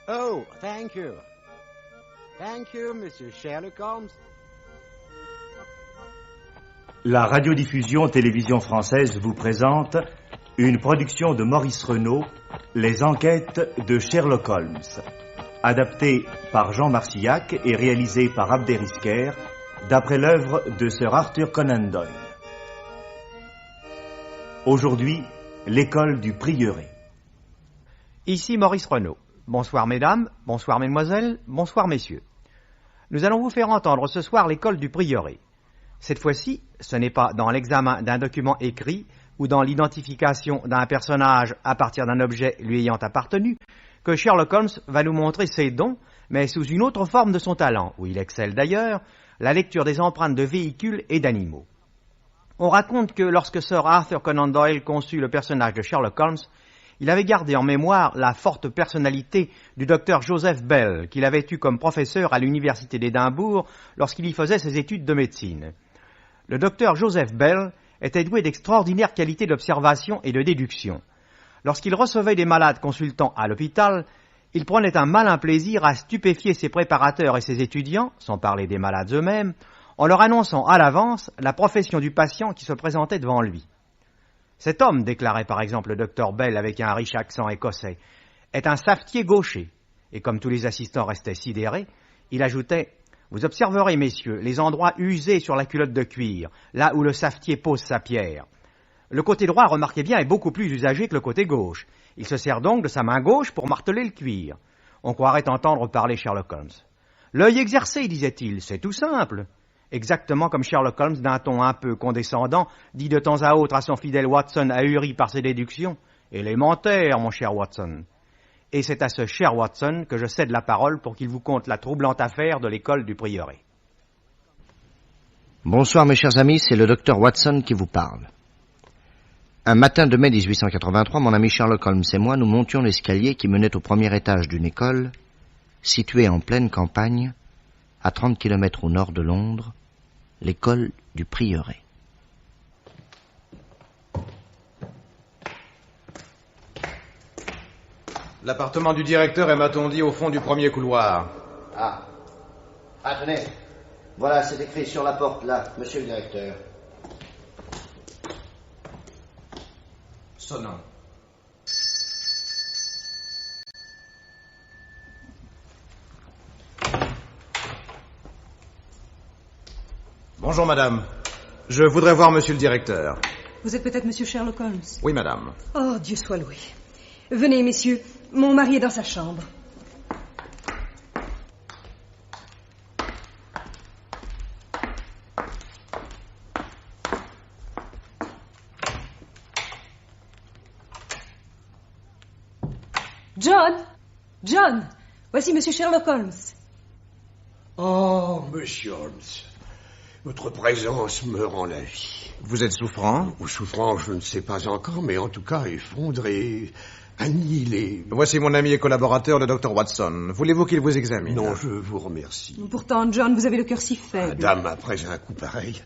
Oh, thank you. Thank you, Monsieur Sherlock Holmes. La radiodiffusion télévision française vous présente une production de Maurice Renaud, Les enquêtes de Sherlock Holmes, adaptée par Jean Marcillac et réalisée par Abder Isker, d'après l'œuvre de Sir Arthur Conan Doyle. Aujourd'hui, l'école du prieuré. Ici Maurice Renaud. Bonsoir mesdames, bonsoir mesdemoiselles, bonsoir messieurs. Nous allons vous faire entendre ce soir l'école du prieuré. Cette fois-ci, ce n'est pas dans l'examen d'un document écrit ou dans l'identification d'un personnage à partir d'un objet lui ayant appartenu que Sherlock Holmes va nous montrer ses dons, mais sous une autre forme de son talent, où il excelle d'ailleurs, la lecture des empreintes de véhicules et d'animaux. On raconte que lorsque Sir Arthur Conan Doyle conçut le personnage de Sherlock Holmes, il avait gardé en mémoire la forte personnalité du docteur Joseph Bell, qu'il avait eu comme professeur à l'université d'Édimbourg lorsqu'il y faisait ses études de médecine. Le docteur Joseph Bell était doué d'extraordinaires qualités d'observation et de déduction. Lorsqu'il recevait des malades consultants à l'hôpital, il prenait un malin plaisir à stupéfier ses préparateurs et ses étudiants, sans parler des malades eux-mêmes, en leur annonçant à l'avance la profession du patient qui se présentait devant lui. Cet homme, déclarait par exemple le docteur Bell avec un riche accent écossais, est un savetier gaucher. Et comme tous les assistants restaient sidérés, il ajoutait « Vous observerez, messieurs, les endroits usés sur la culotte de cuir, là où le savetier pose sa pierre. Le côté droit, remarquez bien, est beaucoup plus usagé que le côté gauche. Il se sert donc de sa main gauche pour marteler le cuir. » On croirait entendre parler Sherlock Holmes. « L'œil exercé, disait-il, c'est tout simple. » Exactement comme Sherlock Holmes, d'un ton un peu condescendant, dit de temps à autre à son fidèle Watson, ahuri par ses déductions. « Élémentaire, mon cher Watson. » Et c'est à ce cher Watson que je cède la parole pour qu'il vous conte la troublante affaire de l'école du prieuré. Bonsoir mes chers amis, c'est le docteur Watson qui vous parle. Un matin de mai 1883, mon ami Sherlock Holmes et moi, nous montions l'escalier qui menait au premier étage d'une école, située en pleine campagne, à 30 km au nord de Londres, l'école du prieuré. L'appartement du directeur est, m'a-t-on dit, au fond du premier couloir. Ah, tenez, voilà, c'est écrit sur la porte, là, monsieur le directeur. Sonnant. Bonjour, madame. Je voudrais voir monsieur le directeur. Vous êtes peut-être monsieur Sherlock Holmes? Oui, madame. Oh, Dieu soit loué. Venez, messieurs. Mon mari est dans sa chambre. John, voici monsieur Sherlock Holmes. Oh, monsieur Holmes, votre présence me rend la vie. Vous êtes souffrant? Ou souffrant, je ne sais pas encore, mais en tout cas effondré, annihilé. Voici mon ami et collaborateur, le docteur Watson. Voulez-vous qu'il vous examine? Non, je vous remercie. Pourtant, John, vous avez le cœur si faible. Madame, après un coup pareil.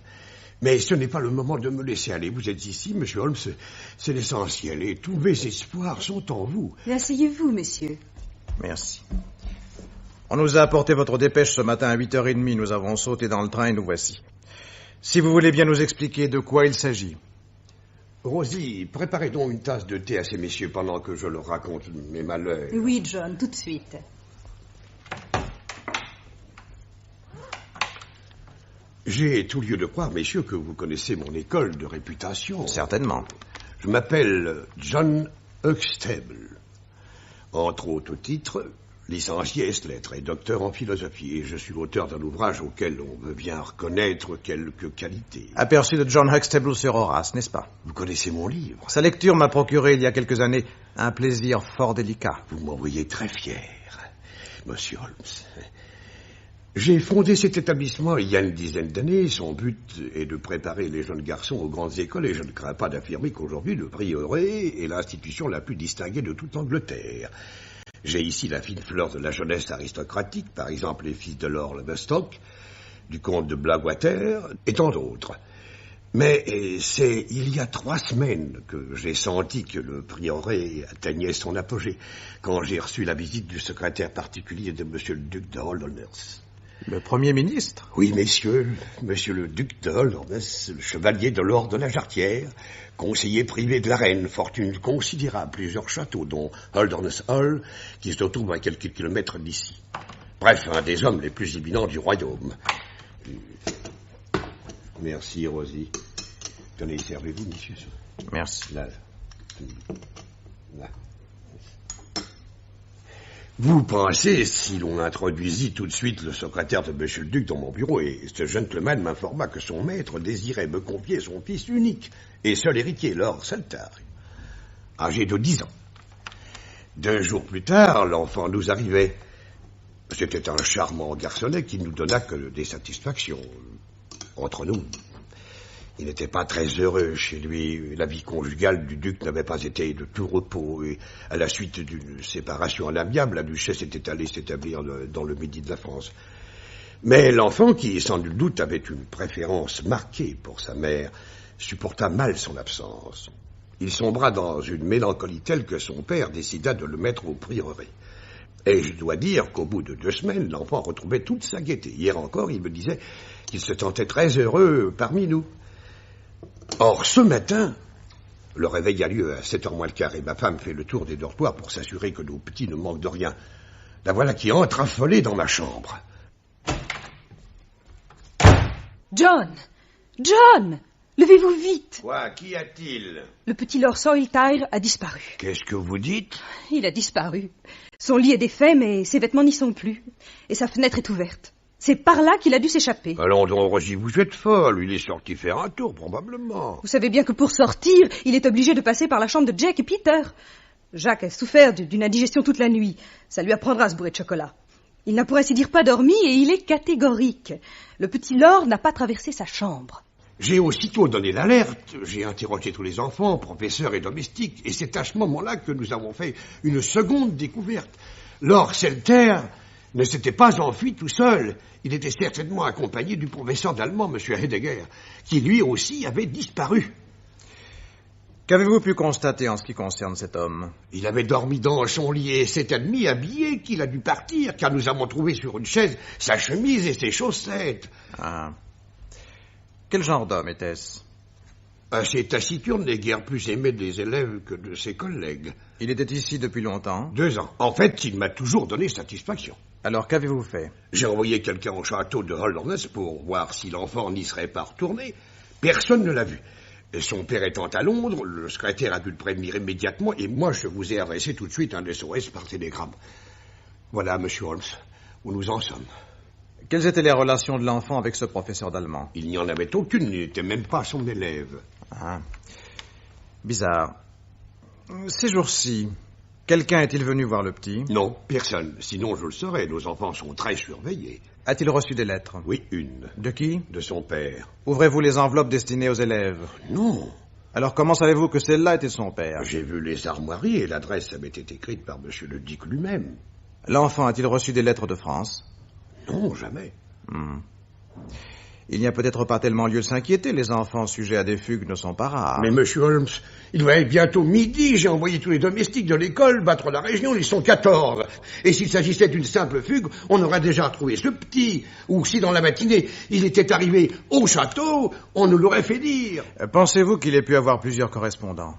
Mais ce n'est pas le moment de me laisser aller. Vous êtes ici, monsieur Holmes, c'est l'essentiel. Et tous mes espoirs sont en vous. Asseyez-vous, messieurs. Merci. On nous a apporté votre dépêche ce matin à 8h30. Nous avons sauté dans le train et nous voici. Si vous voulez bien nous expliquer de quoi il s'agit. Rosie, préparez donc une tasse de thé à ces messieurs pendant que je leur raconte mes malheurs. Oui, John, tout de suite. J'ai tout lieu de croire, messieurs, que vous connaissez mon école de réputation. Certainement. Je m'appelle John Huxtable. Entre autres titres, licencié ès lettres et docteur en philosophie. Et je suis l'auteur d'un ouvrage auquel on veut bien reconnaître quelques qualités. Aperçu de John Huxtable sur Horace, n'est-ce pas? Vous connaissez mon livre? Sa lecture m'a procuré, il y a quelques années, un plaisir fort délicat. Vous m'envoyez très fier, monsieur Holmes. J'ai fondé cet établissement il y a une dizaine d'années. Son but est de préparer les jeunes garçons aux grandes écoles et je ne crains pas d'affirmer qu'aujourd'hui, le prieuré est l'institution la plus distinguée de toute l'Angleterre. J'ai ici la fine fleur de la jeunesse aristocratique, par exemple les fils de Lord Leverstock, du comte de Blackwater et tant d'autres. Mais c'est il y a 3 semaines que j'ai senti que le prieuré atteignait son apogée, quand j'ai reçu la visite du secrétaire particulier de monsieur le duc de Holderness. Le Premier ministre? Oui, messieurs, monsieur le duc de Holderness, le chevalier de l'ordre de la Jarretière, conseiller privé de la reine, fortune considérable, plusieurs châteaux, dont Holderness Hall, qui se trouve à quelques kilomètres d'ici. Bref, un des hommes les plus éminents du royaume. Merci, Rosie. Tenez, servez-vous, monsieur. Merci. Là. Là. Vous pensez, si l'on introduisit tout de suite le secrétaire de monsieur le duc dans mon bureau, et ce gentleman m'informa que son maître désirait me confier son fils unique et seul héritier, Lord Saltar, âgé de 10 ans. 2 jours plus tard, l'enfant nous arrivait. C'était un charmant garçonnet qui nous donna que des satisfactions. Entre nous, il n'était pas très heureux chez lui. La vie conjugale du duc n'avait pas été de tout repos. Et à la suite d'une séparation à l'amiable, la duchesse était allée s'établir dans le midi de la France. Mais l'enfant, qui sans nul doute avait une préférence marquée pour sa mère, supporta mal son absence. Il sombra dans une mélancolie telle que son père décida de le mettre au prieuré. Et je dois dire qu'au bout de 2 semaines, l'enfant retrouvait toute sa gaieté. Hier encore, il me disait qu'il se sentait très heureux parmi nous. Or, ce matin, le réveil a lieu à 7h moins le quart, et ma femme fait le tour des dortoirs pour s'assurer que nos petits ne manquent de rien. La voilà qui entre affolée dans ma chambre. John! John! Levez-vous vite! Quoi? Qu'y a-t-il? Le petit Lord Saltire a disparu. Qu'est-ce que vous dites? Il a disparu. Son lit est défait, mais ses vêtements n'y sont plus. Et sa fenêtre est ouverte. C'est par là qu'il a dû s'échapper. Allons donc, Rosie, vous êtes folle. Il est sorti faire un tour, probablement. Vous savez bien que pour sortir, il est obligé de passer par la chambre de Jack et Peter. Jacques a souffert d'une indigestion toute la nuit. Ça lui apprendra ce bourré de chocolat. Il n'a pour ainsi dire pas dormi et il est catégorique. Le petit Lord n'a pas traversé sa chambre. J'ai aussitôt donné l'alerte. J'ai interrogé tous les enfants, professeurs et domestiques. Et c'est à ce moment-là que nous avons fait une seconde découverte. Lord Salter ne s'était pas enfui tout seul. Il était certainement accompagné du professeur d'allemand, M. Heidegger, qui lui aussi avait disparu. Qu'avez-vous pu constater en ce qui concerne cet homme? Il avait dormi dans son lit et s'est admis habillé qu'il a dû partir, car nous avons trouvé sur une chaise sa chemise et ses chaussettes. Ah. Quel genre d'homme était-ce? Assez taciturne et guère plus aimé des élèves que de ses collègues. Il était ici depuis longtemps? 2 ans. En fait, il m'a toujours donné satisfaction. Alors qu'avez-vous fait? J'ai envoyé quelqu'un au château de Holderness pour voir si l'enfant n'y serait pas retourné. Personne ne l'a vu. Et son père étant à Londres, le secrétaire a dû le prévenir immédiatement, et moi je vous ai adressé tout de suite un SOS par télégramme. Voilà, monsieur Holmes, où nous en sommes. Quelles étaient les relations de l'enfant avec ce professeur d'allemand? Il n'y en avait aucune, il n'était même pas son élève. Ah. Bizarre. Ces jours-ci, quelqu'un est-il venu voir le petit? Non, personne. Sinon je le saurais, nos enfants sont très surveillés. A-t-il reçu des lettres? Oui, une. De qui? De son père. Ouvrez-vous les enveloppes destinées aux élèves? Non. Alors comment savez-vous que celle-là était son père? J'ai vu les armoiries et l'adresse avait été écrite par monsieur le duc lui-même. L'enfant a-t-il reçu des lettres de France? Non, jamais. Il n'y a peut-être pas tellement lieu de s'inquiéter, les enfants sujets à des fugues ne sont pas rares. Mais monsieur Holmes, il va être bientôt midi, j'ai envoyé tous les domestiques de l'école battre la région, ils sont 14. Et s'il s'agissait d'une simple fugue, on aurait déjà retrouvé ce petit. Ou si dans la matinée, il était arrivé au château, on nous l'aurait fait dire. Pensez-vous qu'il ait pu avoir plusieurs correspondants?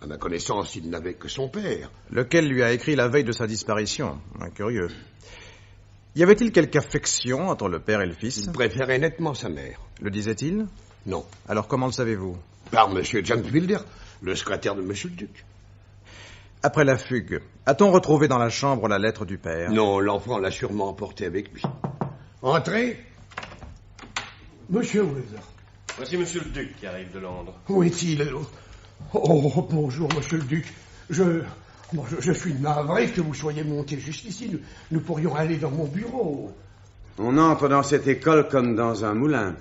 À ma connaissance, il n'avait que son père. Lequel lui a écrit la veille de sa disparition? Curieux. Y avait-il quelque affection entre le père et le fils? Il préférait nettement sa mère. Le disait-il? Non. Alors comment le savez-vous? Par monsieur James Wilder, le secrétaire de monsieur le duc. Après la fugue, a-t-on retrouvé dans la chambre la lettre du père? Non, l'enfant l'a sûrement emporté avec lui. Entrez. Monsieur Wilder. Voici monsieur le duc qui arrive de Londres. Où est-il? Oh, bonjour, monsieur le duc. Je suis navré que vous soyez monté jusqu'ici. Nous pourrions aller dans mon bureau. On entre dans cette école comme dans un moulin.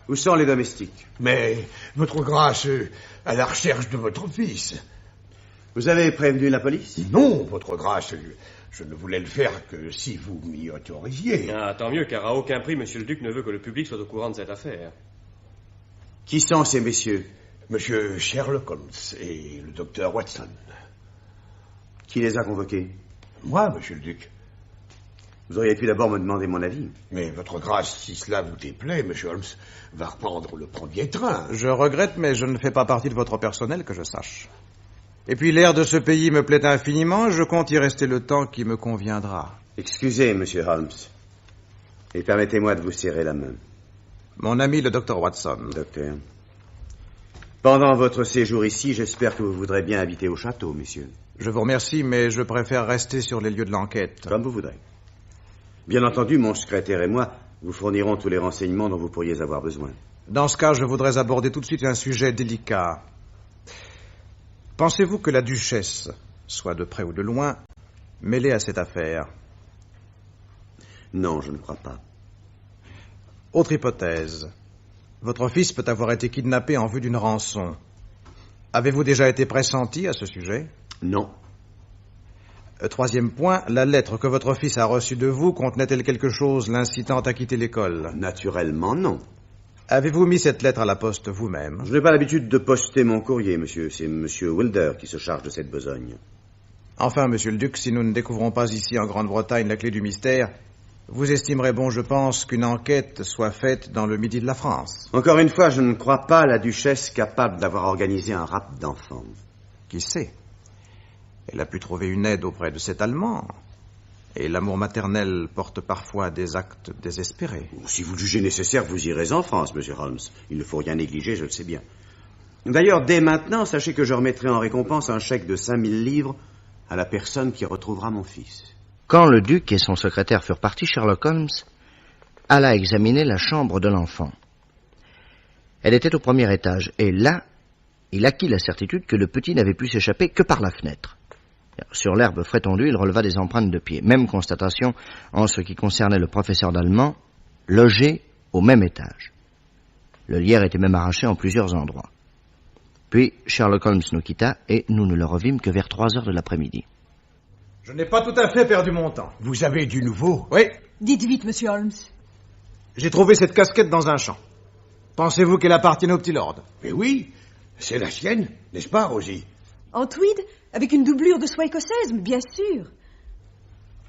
Où sont les domestiques? Mais, votre grâce, à la recherche de votre fils. Vous avez prévenu la police? Non, votre grâce, je ne voulais le faire que si vous m'y autorisiez. Ah, tant mieux, car à aucun prix, monsieur le duc ne veut que le public soit au courant de cette affaire. Qui sont ces messieurs? Monsieur Sherlock Holmes et le docteur Watson. Qui les a convoqués? Moi, monsieur le duc. Vous auriez pu d'abord me demander mon avis. Mais votre grâce, si cela vous déplaît, monsieur Holmes, va reprendre le premier train. Je regrette, mais je ne fais pas partie de votre personnel, que je sache. Et puis l'air de ce pays me plaît infiniment, je compte y rester le temps qui me conviendra. Excusez, monsieur Holmes. Et permettez-moi de vous serrer la main. Mon ami le docteur Watson. Docteur. Pendant votre séjour ici, j'espère que vous voudrez bien habiter au château, messieurs. Je vous remercie, mais je préfère rester sur les lieux de l'enquête. Comme vous voudrez. Bien entendu, mon secrétaire et moi vous fournirons tous les renseignements dont vous pourriez avoir besoin. Dans ce cas, je voudrais aborder tout de suite un sujet délicat. Pensez-vous que la duchesse soit de près ou de loin mêlée à cette affaire? Non, je ne crois pas. Autre hypothèse. Votre fils peut avoir été kidnappé en vue d'une rançon. Avez-vous déjà été pressenti à ce sujet? Non. Troisième point, la lettre que votre fils a reçue de vous contenait-elle quelque chose l'incitant à quitter l'école? Naturellement, non. Avez-vous mis cette lettre à la poste vous-même? Je n'ai pas l'habitude de poster mon courrier, monsieur. C'est monsieur Wilder qui se charge de cette besogne. Enfin, monsieur le duc, si nous ne découvrons pas ici en Grande-Bretagne la clé du mystère, vous estimerez bon, je pense, qu'une enquête soit faite dans le midi de la France. Encore une fois, je ne crois pas la duchesse capable d'avoir organisé un rapt d'enfants. Qui sait? Elle a pu trouver une aide auprès de cet Allemand. Et l'amour maternel porte parfois des actes désespérés. Si vous le jugez nécessaire, vous irez en France, monsieur Holmes. Il ne faut rien négliger, je le sais bien. D'ailleurs, dès maintenant, sachez que je remettrai en récompense un chèque de 5000 livres à la personne qui retrouvera mon fils. Quand le duc et son secrétaire furent partis, Sherlock Holmes alla examiner la chambre de l'enfant. Elle était au premier étage, et là, il acquit la certitude que le petit n'avait pu s'échapper que par la fenêtre. Sur l'herbe frais tondue, il releva des empreintes de pieds. Même constatation en ce qui concernait le professeur d'allemand, logé au même étage. Le lierre était même arraché en plusieurs endroits. Puis Sherlock Holmes nous quitta et nous ne le revîmes que vers 3 heures de l'après-midi. Je n'ai pas tout à fait perdu mon temps. Vous avez du nouveau? Oui. Dites vite, monsieur Holmes. J'ai trouvé cette casquette dans un champ. Pensez-vous qu'elle appartienne au petit lord? Mais oui, c'est la sienne, n'est-ce pas, Rosie? En tweed, avec une doublure de soie écossaise, mais bien sûr.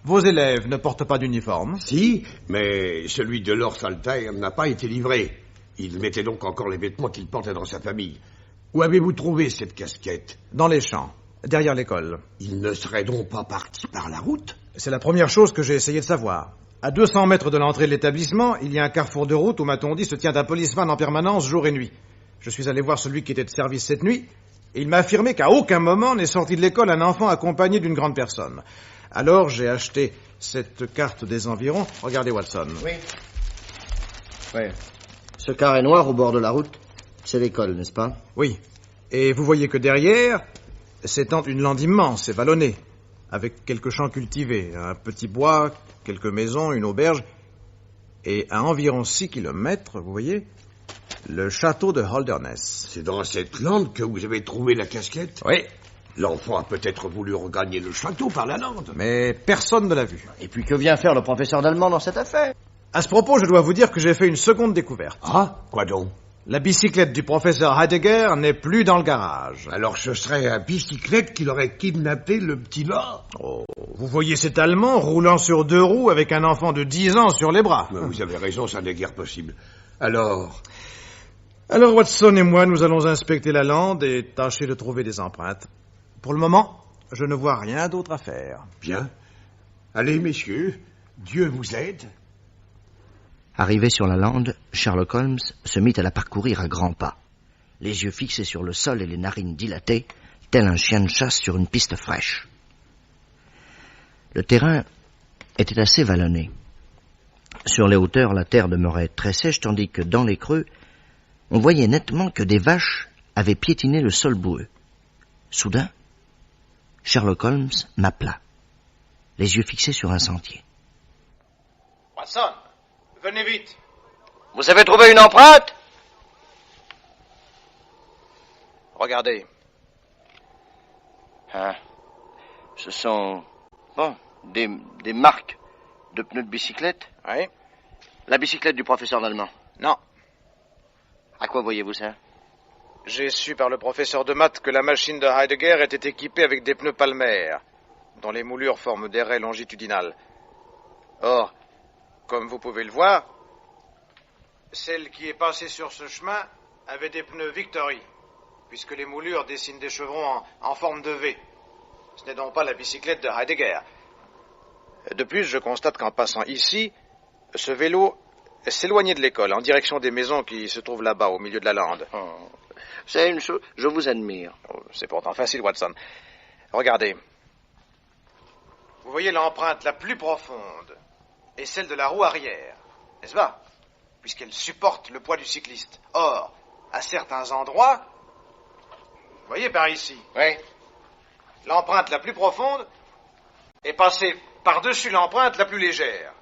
Vos élèves ne portent pas d'uniforme? Si, mais celui de Lord Saltaire n'a pas été livré. Il mettait donc encore les vêtements qu'il portait dans sa famille. Où avez-vous trouvé cette casquette? Dans les champs, derrière l'école. Il ne serait donc pas parti par la route? C'est la première chose que j'ai essayé de savoir. À 200 mètres de l'entrée de l'établissement, il y a un carrefour de route où, m'a-t-on dit, se tient un policeman en permanence jour et nuit. Je suis allé voir celui qui était de service cette nuit, et il m'a affirmé qu'à aucun moment n'est sorti de l'école un enfant accompagné d'une grande personne. Alors j'ai acheté cette carte des environs. Regardez, Watson. Oui. Ce carré noir au bord de la route, c'est l'école, n'est-ce pas? Oui. Et vous voyez que derrière s'étend une lande immense et vallonnée, avec quelques champs cultivés, un petit bois, quelques maisons, une auberge, et à environ 6 kilomètres, vous voyez, le château de Holderness. C'est dans cette lande que vous avez trouvé la casquette? Oui. L'enfant a peut-être voulu regagner le château par la lande. Mais personne ne l'a vu. Et puis que vient faire le professeur d'allemand dans cette affaire? À ce propos, je dois vous dire que j'ai fait une seconde découverte. Ah, quoi donc? La bicyclette du professeur Heidegger n'est plus dans le garage. Alors ce serait un bicyclette qui aurait kidnappé le petit Lord? Oh, vous voyez cet Allemand roulant sur 2 roues avec un enfant de 10 ans sur les bras. Mais vous avez raison, ça n'est guère possible. Alors, Watson et moi, nous allons inspecter la lande et tâcher de trouver des empreintes. Pour le moment, je ne vois rien d'autre à faire. Bien. Allez, messieurs, Dieu vous aide. Arrivé sur la lande, Sherlock Holmes se mit à la parcourir à grands pas, les yeux fixés sur le sol et les narines dilatées, tel un chien de chasse sur une piste fraîche. Le terrain était assez vallonné. Sur les hauteurs, la terre demeurait très sèche, tandis que dans les creux, on voyait nettement que des vaches avaient piétiné le sol boueux. Soudain, Sherlock Holmes m'appela, les yeux fixés sur un sentier. « Watson, venez vite. »« Vous avez trouvé une empreinte ?»« Regardez. »« Ah, ce sont, des marques de pneus de bicyclette. »« Oui. »« La bicyclette du professeur d'allemand. »« Non. » À quoi voyez-vous ça? J'ai su par le professeur de maths que la machine de Heidegger était équipée avec des pneus Palmer, dont les moulures forment des raies longitudinales. Or, comme vous pouvez le voir, celle qui est passée sur ce chemin avait des pneus Victory, puisque les moulures dessinent des chevrons en forme de V. Ce n'est donc pas la bicyclette de Heidegger. De plus, je constate qu'en passant ici, ce vélo s'éloignait de l'école, en direction des maisons qui se trouvent là-bas, au milieu de la lande. Oh. C'est une chose, je vous admire. Oh, c'est pourtant facile, Watson. Regardez. Vous voyez l'empreinte la plus profonde est celle de la roue arrière, n'est-ce pas? Puisqu'elle supporte le poids du cycliste. Or, à certains endroits, vous voyez par ici, Oui. L'empreinte la plus profonde est passée par-dessus l'empreinte la plus légère.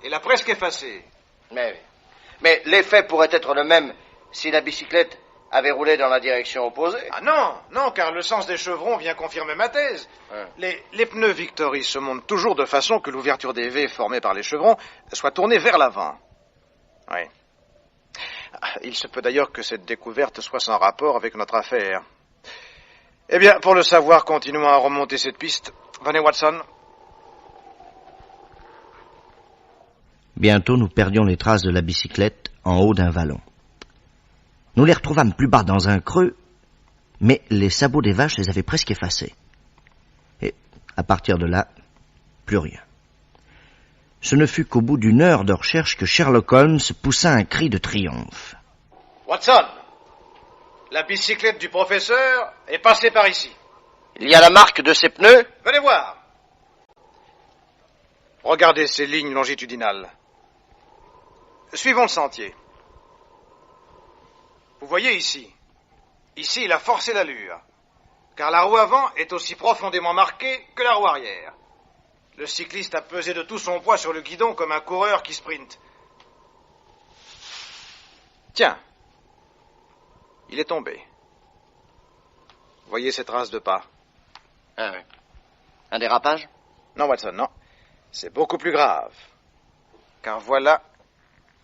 Et l'a presque effacée. Mais l'effet pourrait être le même si la bicyclette avait roulé dans la direction opposée. Ah non, car le sens des chevrons vient confirmer ma thèse. Les pneus Victory se montent toujours de façon que l'ouverture des V formée par les chevrons soit tournée vers l'avant. Oui. Il se peut d'ailleurs que cette découverte soit sans rapport avec notre affaire. Eh bien, pour le savoir, continuons à remonter cette piste. Venez, Watson. Bientôt, nous perdions les traces de la bicyclette en haut d'un vallon. Nous les retrouvâmes plus bas dans un creux, mais les sabots des vaches les avaient presque effacés. Et, à partir de là, plus rien. Ce ne fut qu'au bout d'une heure de recherche que Sherlock Holmes poussa un cri de triomphe. Watson, la bicyclette du professeur est passée par ici. Il y a la marque de ses pneus? Venez voir. Regardez ces lignes longitudinales. Suivons le sentier. Vous voyez ici. Ici, il a forcé l'allure. Car la roue avant est aussi profondément marquée que la roue arrière. Le cycliste a pesé de tout son poids sur le guidon comme un coureur qui sprinte. Tiens. Il est tombé. Voyez ces traces de pas. Ah oui. Un dérapage? Non, Watson, non. C'est beaucoup plus grave. Car voilà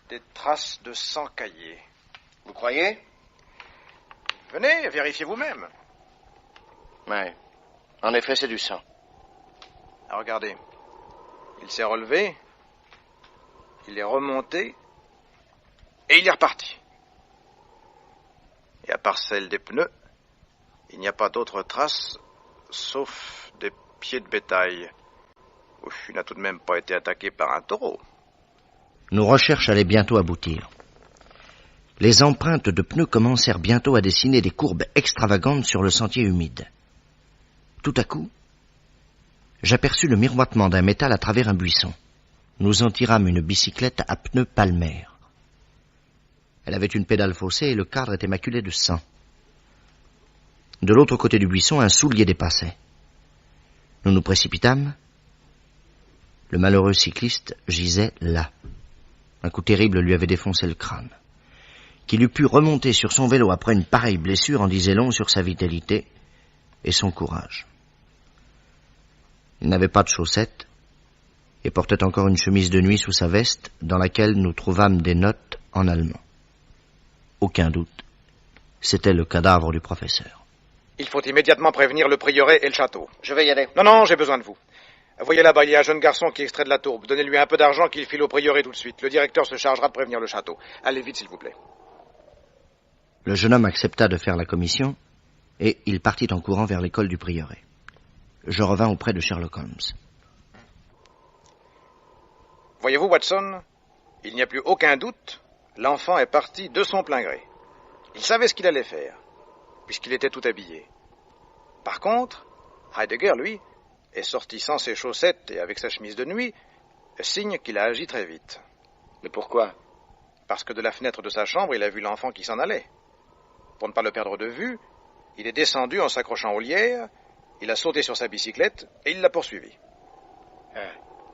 des traces de sang caillé. Vous croyez? Venez, vérifiez vous-même. Oui. En effet, c'est du sang. Ah, regardez. Il s'est relevé. Il est remonté. Et il est reparti. Et à part celle des pneus, il n'y a pas d'autres traces, sauf des pieds de bétail. Ouf, il n'a tout de même pas été attaqué par un taureau. Nos recherches allaient bientôt aboutir. Les empreintes de pneus commencèrent bientôt à dessiner des courbes extravagantes sur le sentier humide. Tout à coup, j'aperçus le miroitement d'un métal à travers un buisson. Nous en tirâmes une bicyclette à pneus Palmer. Elle avait une pédale faussée et le cadre était maculé de sang. De l'autre côté du buisson, un soulier dépassait. Nous nous précipitâmes. Le malheureux cycliste gisait là. Un coup terrible lui avait défoncé le crâne. Qu'il eût pu remonter sur son vélo après une pareille blessure en disait long sur sa vitalité et son courage. Il n'avait pas de chaussettes et portait encore une chemise de nuit sous sa veste dans laquelle nous trouvâmes des notes en allemand. Aucun doute, c'était le cadavre du professeur. Il faut immédiatement prévenir le prieuré et le château. Je vais y aller. Non, j'ai besoin de vous. Voyez là-bas, il y a un jeune garçon qui extrait de la tourbe. Donnez-lui un peu d'argent qu'il file au prieuré tout de suite. Le directeur se chargera de prévenir le château. Allez vite, s'il vous plaît. Le jeune homme accepta de faire la commission et il partit en courant vers l'école du prieuré. Je revins auprès de Sherlock Holmes. Voyez-vous, Watson, il n'y a plus aucun doute, l'enfant est parti de son plein gré. Il savait ce qu'il allait faire, puisqu'il était tout habillé. Par contre, Heidegger, lui, est sorti sans ses chaussettes et avec sa chemise de nuit, signe qu'il a agi très vite. Mais pourquoi? Parce que de la fenêtre de sa chambre, il a vu l'enfant qui s'en allait. Pour ne pas le perdre de vue, il est descendu en s'accrochant aux lierres, il a sauté sur sa bicyclette et il l'a poursuivi.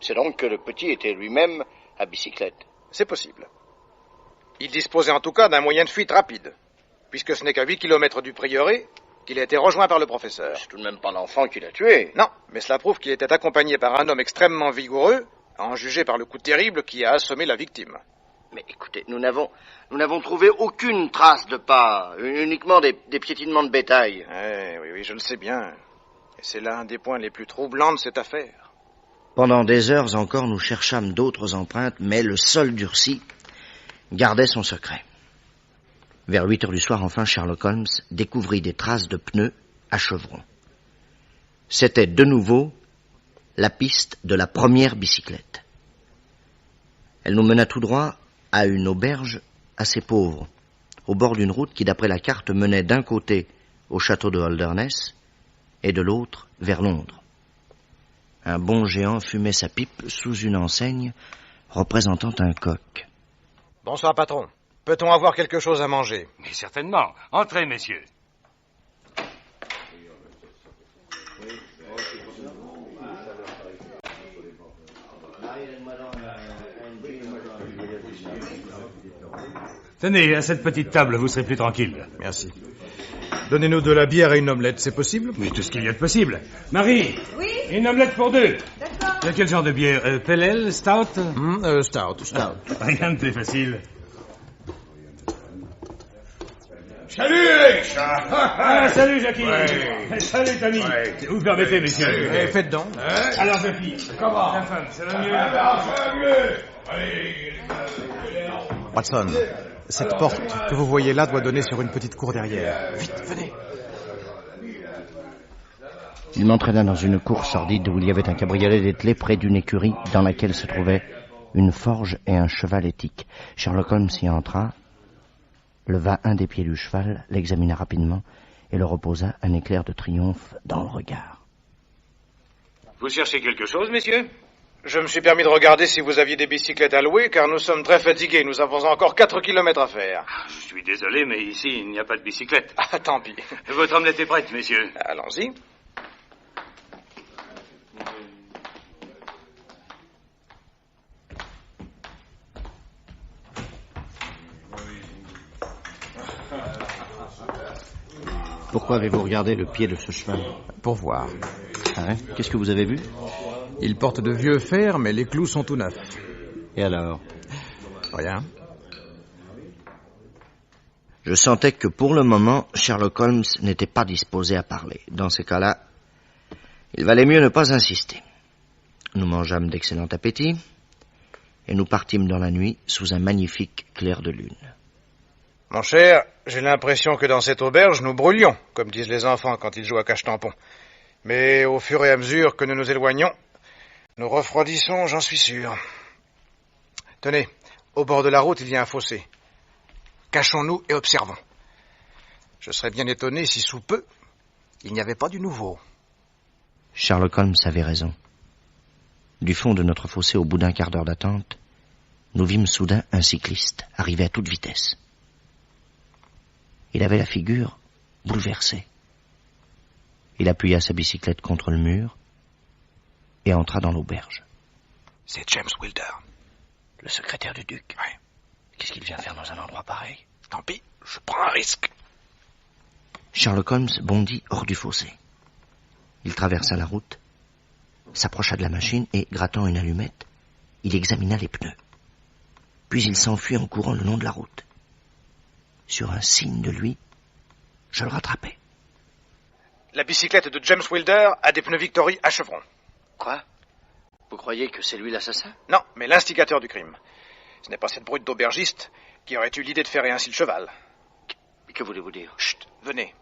C'est donc que le petit était lui-même à bicyclette. C'est possible. Il disposait en tout cas d'un moyen de fuite rapide, puisque ce n'est qu'à 8 kilomètres du prieuré qu'il a été rejoint par le professeur. C'est tout de même pas l'enfant qui l'a tué. Non, mais cela prouve qu'il était accompagné par un homme extrêmement vigoureux, à en juger par le coup terrible qui a assommé la victime. Mais écoutez, nous n'avons trouvé aucune trace de pas, uniquement des piétinements de bétail. Oui, je le sais bien. Et c'est l'un des points les plus troublants de cette affaire. Pendant des heures encore, nous cherchâmes d'autres empreintes, mais le sol durci gardait son secret. Vers 8 heures du soir, enfin, Sherlock Holmes découvrit des traces de pneus à chevrons. C'était de nouveau la piste de la première bicyclette. Elle nous mena tout droit à une auberge assez pauvre, au bord d'une route qui, d'après la carte, menait d'un côté au château de Holderness et de l'autre vers Londres. Un bon géant fumait sa pipe sous une enseigne représentant un coq. Bonsoir, patron. Peut-on avoir quelque chose à manger? Mais certainement. Entrez, messieurs. Tenez, à cette petite table, vous serez plus tranquille. Merci. Donnez-nous de la bière et une omelette, c'est possible? Mais tout ce qu'il y a de possible. Marie. Oui? Une omelette pour deux. D'accord. De quel genre de bière? Pale ale, stout? Stout. Rien de plus facile. Salut, Salut, Jackie. Ouais. Salut, Tommy. Ouais. Vous permettez, messieurs. Faites donc. Alors, Jackie. Comment? Ta femme, ça va mieux? Watson, cette porte que vous voyez là doit donner sur une petite cour derrière. Vite, venez. Il m'entraîna dans une cour sordide où il y avait un cabriolet dételé près d'une écurie dans laquelle se trouvaient une forge et un cheval étique. Sherlock Holmes y entra, leva un des pieds du cheval, l'examina rapidement et le reposa un éclair de triomphe dans le regard. Vous cherchez quelque chose, messieurs? Je me suis permis de regarder si vous aviez des bicyclettes à louer, car nous sommes très fatigués. Nous avons encore 4 kilomètres à faire. Je suis désolé, mais ici, il n'y a pas de bicyclette. Ah, tant pis. Votre omelette est prête, messieurs. Allons-y. Pourquoi avez-vous regardé le pied de ce cheval? Pour voir. Ah ouais? Qu'est-ce que vous avez vu? Il porte de vieux fers, mais les clous sont tout neufs. Et alors? Rien. Je sentais que pour le moment, Sherlock Holmes n'était pas disposé à parler. Dans ces cas-là, il valait mieux ne pas insister. Nous mangeâmes d'excellent appétit et nous partîmes dans la nuit sous un magnifique clair de lune. Mon cher, j'ai l'impression que dans cette auberge, nous brûlions, comme disent les enfants quand ils jouent à cache-tampon. Mais au fur et à mesure que nous nous éloignons, nous refroidissons, j'en suis sûr. Tenez, au bord de la route, il y a un fossé. Cachons-nous et observons. Je serais bien étonné si sous peu, il n'y avait pas du nouveau. Sherlock Holmes avait raison. Du fond de notre fossé, au bout d'un quart d'heure d'attente, nous vîmes soudain un cycliste arriver à toute vitesse. Il avait la figure bouleversée. Il appuya sa bicyclette contre le mur et entra dans l'auberge. C'est James Wilder. Le secrétaire du duc. Oui. Qu'est-ce qu'il vient faire dans un endroit pareil? Tant pis, je prends un risque. Sherlock Holmes bondit hors du fossé. Il traversa la route, s'approcha de la machine et, grattant une allumette, il examina les pneus. Puis il s'enfuit en courant le long de la route. Sur un signe de lui, je le rattrapai. La bicyclette de James Wilder a des pneus Victory à chevrons. Quoi? Vous croyez que c'est lui l'assassin? Non, mais l'instigateur du crime. Ce n'est pas cette brute d'aubergiste qui aurait eu l'idée de faire ainsi le cheval. Que voulez-vous dire? Chut, venez.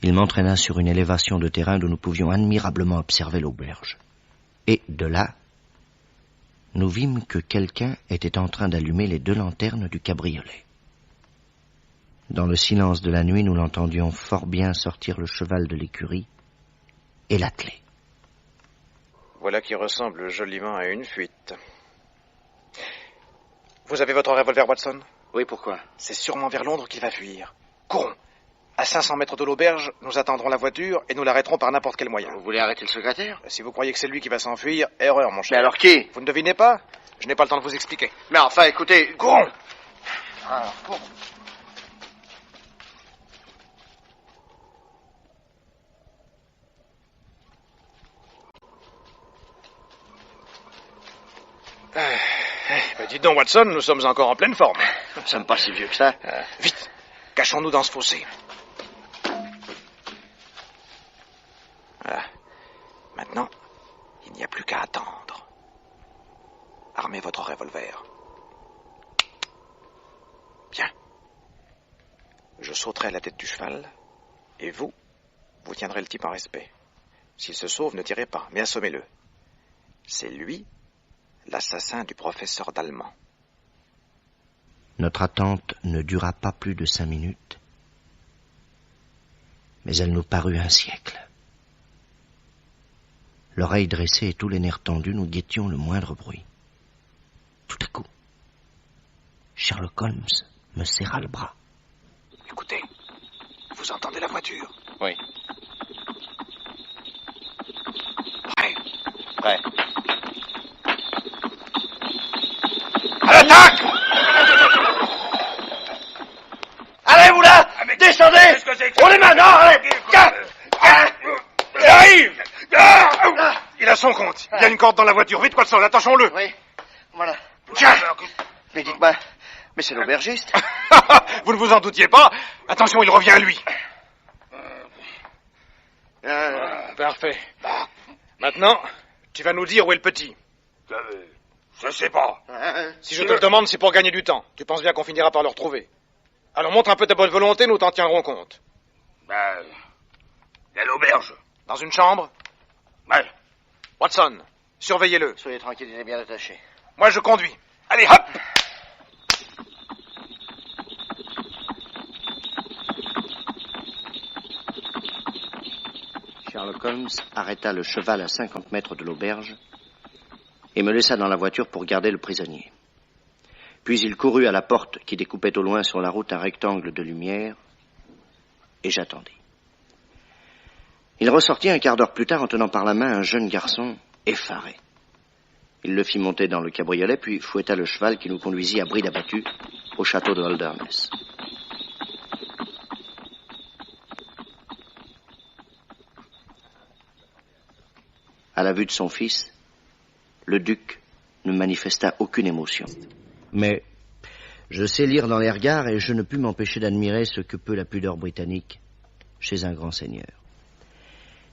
Il m'entraîna sur une élévation de terrain d'où nous pouvions admirablement observer l'auberge. Et de là, nous vîmes que quelqu'un était en train d'allumer les 2 lanternes du cabriolet. Dans le silence de la nuit, nous l'entendions fort bien sortir le cheval de l'écurie et l'atteler. Voilà qui ressemble joliment à une fuite. Vous avez votre revolver, Watson? Oui, pourquoi? C'est sûrement vers Londres qu'il va fuir. Courons. À 500 mètres de l'auberge, nous attendrons la voiture et nous l'arrêterons par n'importe quel moyen. Vous voulez arrêter le secrétaire? Si vous croyez que c'est lui qui va s'enfuir, erreur, mon cher. Mais alors qui? Vous ne devinez pas? Je n'ai pas le temps de vous expliquer. Mais enfin, écoutez... Courons! Courons. Dites donc, Watson, nous sommes encore en pleine forme. Nous ne sommes pas si vieux que ça. Vite, cachons-nous dans ce fossé. Voilà. Maintenant, il n'y a plus qu'à attendre. Armez votre revolver. Bien. Je sauterai à la tête du cheval, et vous tiendrez le type en respect. S'il se sauve, ne tirez pas, mais assommez-le. C'est lui, l'assassin du professeur d'allemand. Notre attente ne dura pas plus de 5 minutes, mais elle nous parut un siècle. L'oreille dressée et tous les nerfs tendus, nous guettions le moindre bruit. Tout à coup, Sherlock Holmes me serra le bras. Écoutez, vous entendez la voiture? Oui. Prêt? Prêt. À l'attaque! Allez, vous là! Descendez! On est maintenant! Allez! Il arrive! Il a son compte. Il y a une corde dans la voiture. Vite, Watson, attachons-le. Oui, voilà. Tiens! Mais dites-moi, mais c'est l'aubergiste. Vous ne vous en doutiez pas? Attention, il revient à lui. Parfait. Maintenant, tu vas nous dire où est le petit. Je sais pas. Si je te le demande, c'est pour gagner du temps. Tu penses bien qu'on finira par le retrouver. Alors montre un peu ta bonne volonté, nous t'en tiendrons compte. Il y a l'auberge. Dans une chambre? Ouais. Watson, surveillez-le. Soyez tranquille, il est bien attaché. Moi, je conduis. Allez, hop! Sherlock Holmes arrêta le cheval à 50 mètres de l'auberge et me laissa dans la voiture pour garder le prisonnier. Puis il courut à la porte qui découpait au loin sur la route un rectangle de lumière, et j'attendis. Il ressortit un quart d'heure plus tard en tenant par la main un jeune garçon effaré. Il le fit monter dans le cabriolet, puis fouetta le cheval qui nous conduisit à bride abattue au château de Holderness. À la vue de son fils, le duc ne manifesta aucune émotion. Mais je sais lire dans les regards et je ne pus m'empêcher d'admirer ce que peut la pudeur britannique chez un grand seigneur.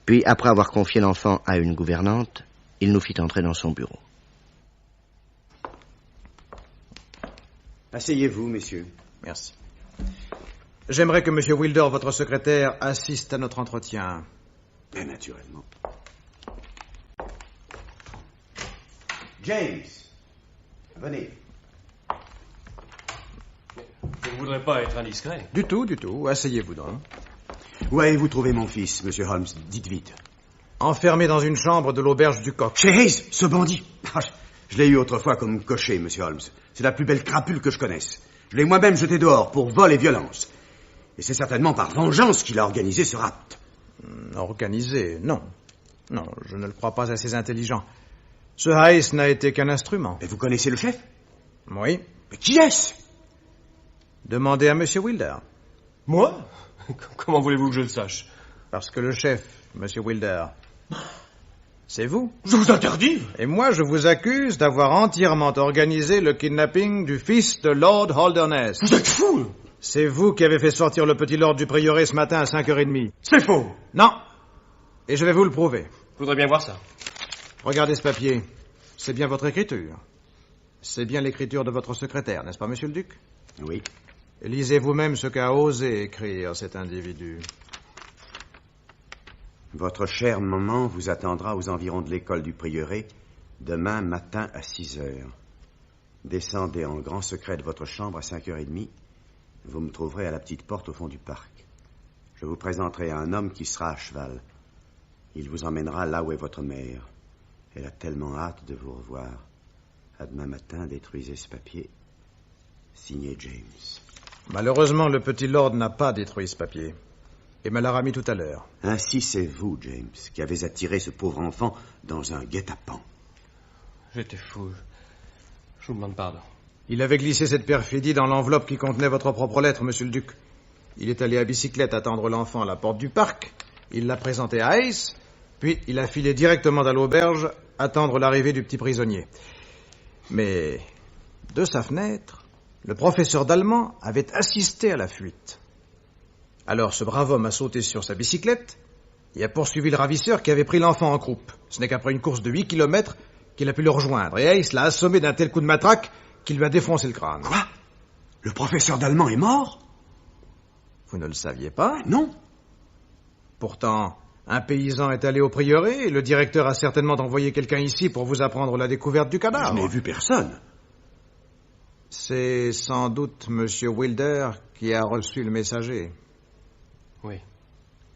Puis, après avoir confié l'enfant à une gouvernante, il nous fit entrer dans son bureau. Asseyez-vous, messieurs. Merci. J'aimerais que M. Wilder, votre secrétaire, assiste à notre entretien. Bien naturellement. James, venez. Je ne voudrais pas être indiscret. Du tout. Asseyez-vous donc. Où avez-vous trouvé mon fils, Monsieur Holmes? Dites vite. Enfermé dans une chambre de l'auberge du Coq. Chez Hayes, ce bandit. Je l'ai eu autrefois comme cocher, Monsieur Holmes. C'est la plus belle crapule que je connaisse. Je l'ai moi-même jeté dehors pour vol et violence. Et c'est certainement par vengeance qu'il a organisé ce rapt. Organisé? Non. Non, je ne le crois pas assez intelligent. Ce Hayes n'a été qu'un instrument. Mais vous connaissez le chef? Oui. Mais qui est-ce? Demandez à M. Wilder. Moi? Comment voulez-vous que je le sache? Parce que le chef, M. Wilder, c'est vous. Je vous interdis. Et moi, je vous accuse d'avoir entièrement organisé le kidnapping du fils de Lord Holderness. Vous êtes fou. C'est vous qui avez fait sortir le petit lord du prieuré ce matin à 5h30. C'est faux. Non. Et je vais vous le prouver. Je voudrais bien voir ça. Regardez ce papier. C'est bien votre écriture. C'est bien l'écriture de votre secrétaire, n'est-ce pas, monsieur le duc? Oui. Et lisez vous-même ce qu'a osé écrire cet individu. Votre chère maman vous attendra aux environs de l'école du prieuré demain matin à 6h. Descendez en grand secret de votre chambre à 5h30. Vous me trouverez à la petite porte au fond du parc. Je vous présenterai à un homme qui sera à cheval. Il vous emmènera là où est votre mère. Elle a tellement hâte de vous revoir. À demain matin, détruisez ce papier. Signé James. Malheureusement, le petit lord n'a pas détruit ce papier. Et me l'a remis tout à l'heure. Ainsi, c'est vous, James, qui avez attiré ce pauvre enfant dans un guet-apens. J'étais fou. Je vous demande pardon. Il avait glissé cette perfidie dans l'enveloppe qui contenait votre propre lettre, monsieur le duc. Il est allé à bicyclette attendre l'enfant à la porte du parc. Il l'a présenté à Hayes. Puis il a filé directement à l'auberge attendre l'arrivée du petit prisonnier. Mais De sa fenêtre, le professeur d'allemand avait assisté à la fuite. Alors ce brave homme a sauté sur sa bicyclette et a poursuivi le ravisseur qui avait pris l'enfant en croupe. Ce n'est qu'après une course de 8 kilomètres qu'il a pu le rejoindre. Et Hayes l'a assommé d'un tel coup de matraque qu'il lui a défoncé le crâne. Quoi? Le professeur d'allemand est mort? Vous ne le saviez pas? Non. Pourtant, un paysan est allé au prieuré et le directeur a certainement envoyé quelqu'un ici pour vous apprendre la découverte du cadavre. Je n'ai vu personne. C'est sans doute M. Wilder qui a reçu le messager. Oui.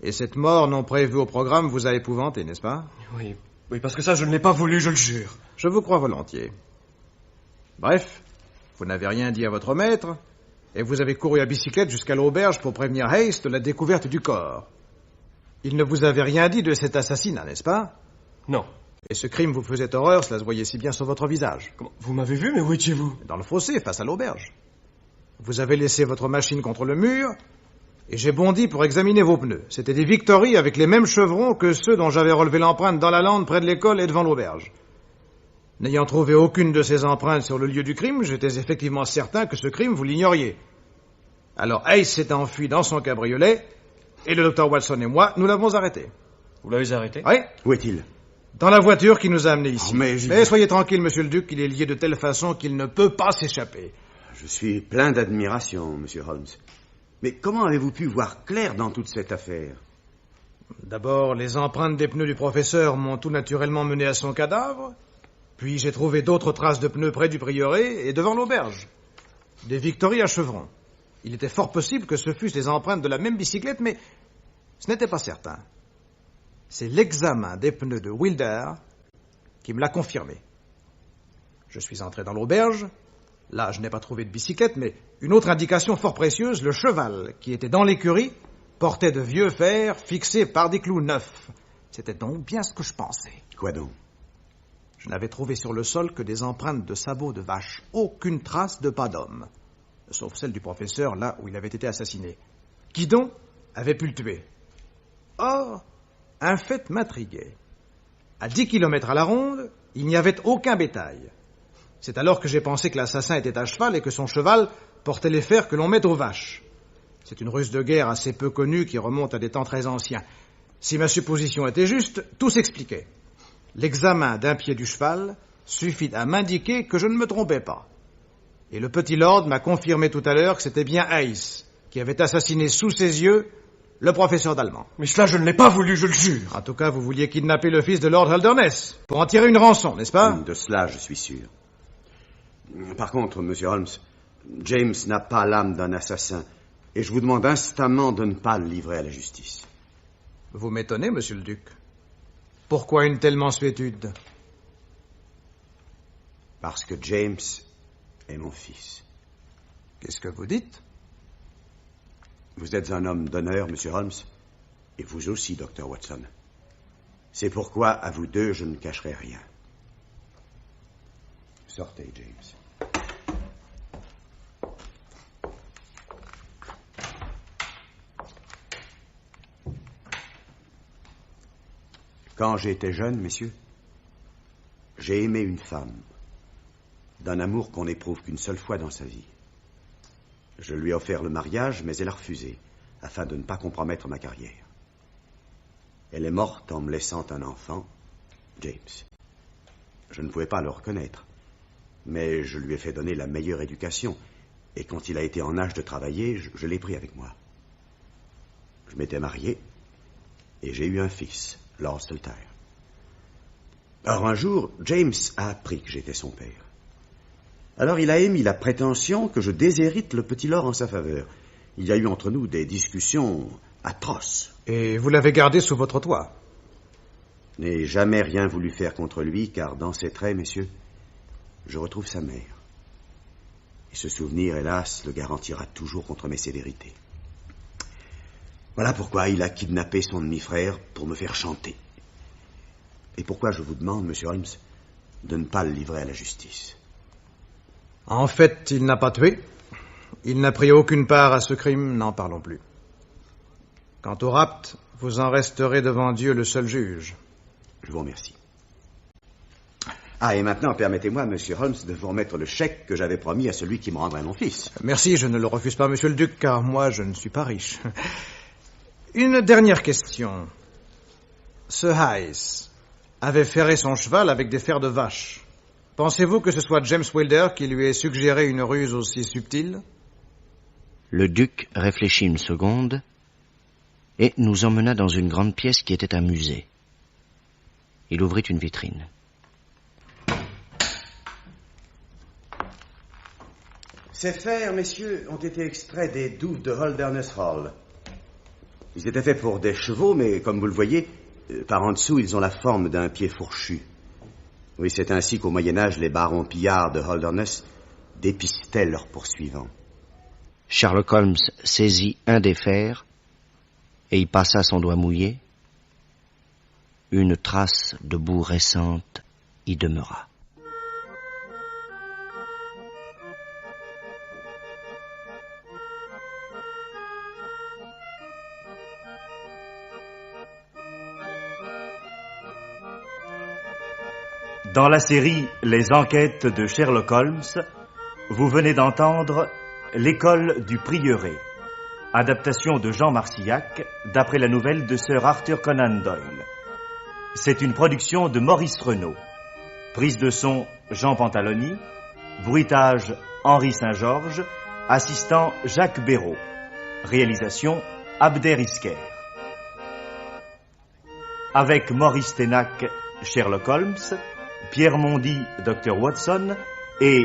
Et cette mort non prévue au programme vous a épouvanté, n'est-ce pas? Oui, parce que ça, je ne l'ai pas voulu, je le jure. Je vous crois volontiers. Bref, vous n'avez rien dit à votre maître, et vous avez couru à bicyclette jusqu'à l'auberge pour prévenir Hayes de la découverte du corps. Il ne vous avait rien dit de cet assassinat, n'est-ce pas? Non. Et ce crime vous faisait horreur, cela se voyait si bien sur votre visage. Comment? Vous m'avez vu, mais où étiez-vous? Dans le fossé, face à l'auberge. Vous avez laissé votre machine contre le mur, et j'ai bondi pour examiner vos pneus. C'étaient des Victory avec les mêmes chevrons que ceux dont j'avais relevé l'empreinte dans la lande près de l'école et devant l'auberge. N'ayant trouvé aucune de ces empreintes sur le lieu du crime, j'étais effectivement certain que ce crime, vous l'ignoriez. Alors Hayes s'est enfui dans son cabriolet, et le docteur Watson et moi, nous l'avons arrêté. Vous l'avez arrêté? Oui. Où est-il? Dans la voiture qui nous a amenés ici. Oh, mais soyez tranquille, monsieur le duc, il est lié de telle façon qu'il ne peut pas s'échapper. Je suis plein d'admiration, monsieur Holmes. Mais comment avez-vous pu voir clair dans toute cette affaire? D'abord, les empreintes des pneus du professeur m'ont tout naturellement mené à son cadavre. Puis j'ai trouvé d'autres traces de pneus près du prieuré et devant l'auberge. Des Victory à chevrons. Il était fort possible que ce fussent les empreintes de la même bicyclette, mais ce n'était pas certain. C'est l'examen des pneus de Wilder qui me l'a confirmé. Je suis entré dans l'auberge. Là, je n'ai pas trouvé de bicyclette, mais une autre indication fort précieuse, le cheval qui était dans l'écurie portait de vieux fers fixés par des clous neufs. C'était donc bien ce que je pensais. Quoi donc? Je n'avais trouvé sur le sol que des empreintes de sabots de vache, aucune trace de pas d'homme, sauf celle du professeur là où il avait été assassiné. Qui donc avait pu le tuer? Or, un fait m'intriguait. À 10 kilomètres à la ronde, il n'y avait aucun bétail. C'est alors que j'ai pensé que l'assassin était à cheval et que son cheval portait les fers que l'on met aux vaches. C'est une ruse de guerre assez peu connue qui remonte à des temps très anciens. Si ma supposition était juste, tout s'expliquait. L'examen d'un pied du cheval suffit à m'indiquer que je ne me trompais pas. Et le petit lord m'a confirmé tout à l'heure que c'était bien Hayes qui avait assassiné sous ses yeux le professeur d'allemand. Mais cela, je ne l'ai pas voulu, je le jure. En tout cas, vous vouliez kidnapper le fils de Lord Holderness pour en tirer une rançon, n'est-ce pas? De cela, je suis sûr. Par contre, monsieur Holmes, James n'a pas l'âme d'un assassin, et je vous demande instamment de ne pas le livrer à la justice. Vous m'étonnez, monsieur le duc. Pourquoi une telle mansuétude? Parce que James est mon fils. Qu'est-ce que vous dites? Vous êtes un homme d'honneur, monsieur Holmes, et vous aussi, docteur Watson. C'est pourquoi, à vous deux, je ne cacherai rien. Sortez, James. Quand j'étais jeune, messieurs, j'ai aimé une femme, d'un amour qu'on n'éprouve qu'une seule fois dans sa vie. Je lui ai offert le mariage, mais elle a refusé, afin de ne pas compromettre ma carrière. Elle est morte en me laissant un enfant, James. Je ne pouvais pas le reconnaître, mais je lui ai fait donner la meilleure éducation, et quand il a été en âge de travailler, je l'ai pris avec moi. Je m'étais marié, et j'ai eu un fils, Lord Saltaire. Or, un jour, James a appris que j'étais son père. Alors il a émis la prétention que je déshérite le petit Lord en sa faveur. Il y a eu entre nous des discussions atroces. Et vous l'avez gardé sous votre toit? Je n'ai jamais rien voulu faire contre lui, car dans ses traits, messieurs, je retrouve sa mère. Et ce souvenir, hélas, le garantira toujours contre mes sévérités. Voilà pourquoi il a kidnappé son demi-frère pour me faire chanter. Et pourquoi je vous demande, monsieur Holmes, de ne pas le livrer à la justice. En fait, il n'a pas tué. Il n'a pris aucune part à ce crime, n'en parlons plus. Quant au rapt, vous en resterez devant Dieu le seul juge. Je vous remercie. Ah, et maintenant, permettez-moi, monsieur Holmes, de vous remettre le chèque que j'avais promis à celui qui me rendrait mon fils. Merci, je ne le refuse pas, monsieur le duc, car moi, je ne suis pas riche. Une dernière question. Ce Hayes avait ferré son cheval avec des fers de vache. Pensez-vous que ce soit James Wilder qui lui ait suggéré une ruse aussi subtile? Le duc réfléchit une seconde et nous emmena dans une grande pièce qui était un musée. Il ouvrit une vitrine. Ces fers, messieurs, ont été extraits des douves de Holderness Hall. Ils étaient faits pour des chevaux, mais comme vous le voyez, par en dessous, ils ont la forme d'un pied fourchu. Oui, c'est ainsi qu'au Moyen-Âge, les barons pillards de Holderness dépistaient leurs poursuivants. Sherlock Holmes saisit un des fers et y passa son doigt mouillé. Une trace de boue récente y demeura. Dans la série Les enquêtes de Sherlock Holmes, vous venez d'entendre L'école du prieuré, adaptation de Jean Marcillac d'après la nouvelle de Sir Arthur Conan Doyle. C'est une production de Maurice Renaud. Prise de son Jean Pantaloni, bruitage Henri Saint-Georges, assistant Jacques Béraud. Réalisation Abder Isker. Avec Maurice Ténac, Sherlock Holmes, Pierre Mondy, Dr Watson, et